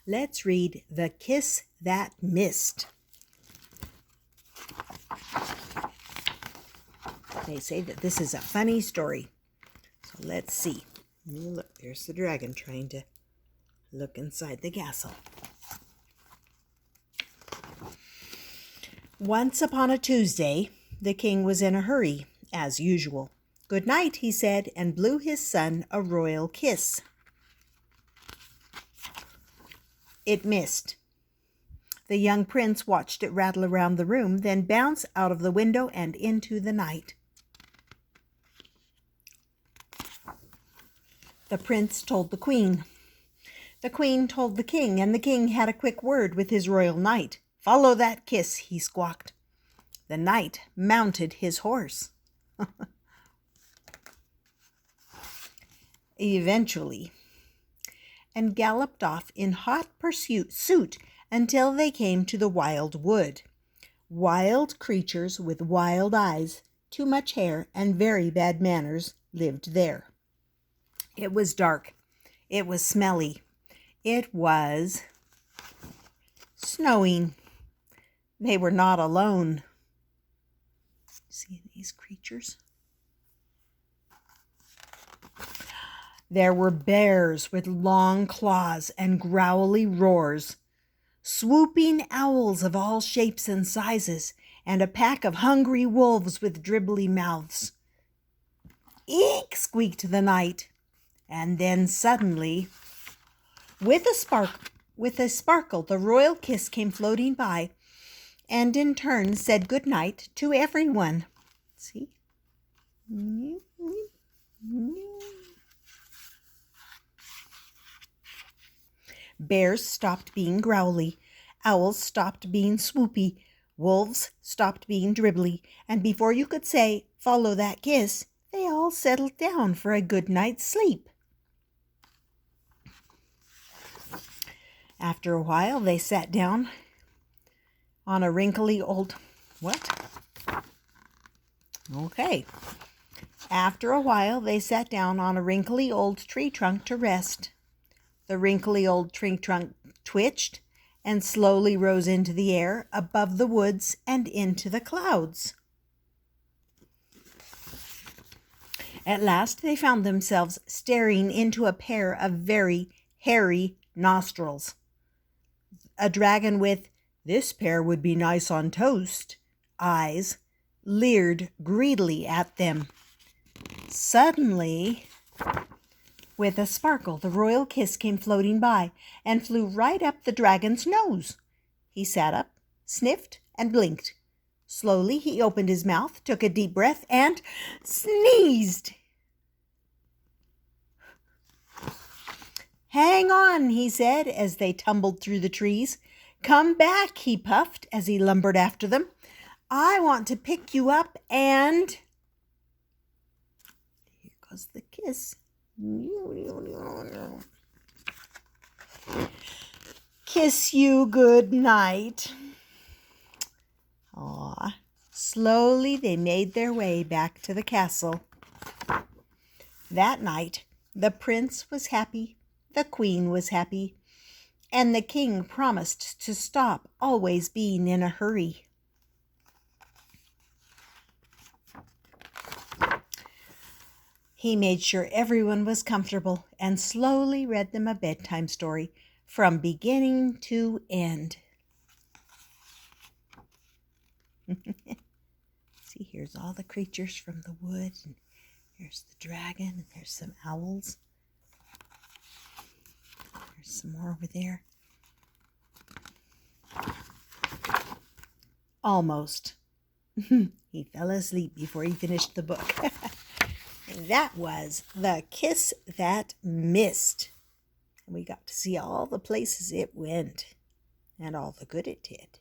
Let's read The Kiss That Missed. They say that this is a funny story. So let's see. Look, there's the dragon trying to look inside the castle. Once upon a Tuesday, the king was in a hurry, as usual. "Good night," he said, and blew his son a royal kiss. It missed. The young prince watched it rattle around the room, then bounce out of the window and into the night. The prince told the queen. The queen told the king, and the king had a quick word with his royal knight. "Follow that kiss," he squawked. The knight mounted his horse. Eventually, and galloped off in hot pursuit until they came to the wild wood. Wild creatures with wild eyes, too much hair, and very bad manners lived there. It was dark. It was smelly. It was snowing. They were not alone. See these creatures? There were bears with long claws and growly roars, swooping owls of all shapes and sizes, and a pack of hungry wolves with dribbly mouths. "Eek!" squeaked the knight. And then suddenly, with a sparkle, the royal kiss came floating by, and in turn said good night to everyone. See? Bears stopped being growly, owls stopped being swoopy, wolves stopped being dribbly, and before you could say, "Follow that kiss," they all settled down for a good night's sleep. After a while, they sat down on a wrinkly old... After a while, they sat down on a wrinkly old tree trunk to rest. The wrinkly old tree trunk twitched and slowly rose into the air, above the woods and into the clouds. At last, they found themselves staring into a pair of very hairy nostrils. A dragon with "This pair would be nice on toast" eyes leered greedily at them. Suddenly, with a sparkle, the royal kiss came floating by and flew right up the dragon's nose. He sat up, sniffed, and blinked. Slowly, he opened his mouth, took a deep breath, and sneezed. "Hang on," he said, as they tumbled through the trees. "Come back," he puffed as he lumbered after them. "I want to pick you up and..." Here goes the kiss. "Kiss you good night." Aw. Slowly they made their way back to the castle. That night, the prince was happy, the queen was happy, and the king promised to stop always being in a hurry. He made sure everyone was comfortable and slowly read them a bedtime story from beginning to end. See, here's all the creatures from the wood, and here's the dragon, and there's some owls. There's some more over there. Almost. He fell asleep before he finished the book. That was The Kiss That Missed. And we got to see all the places it went and all the good it did.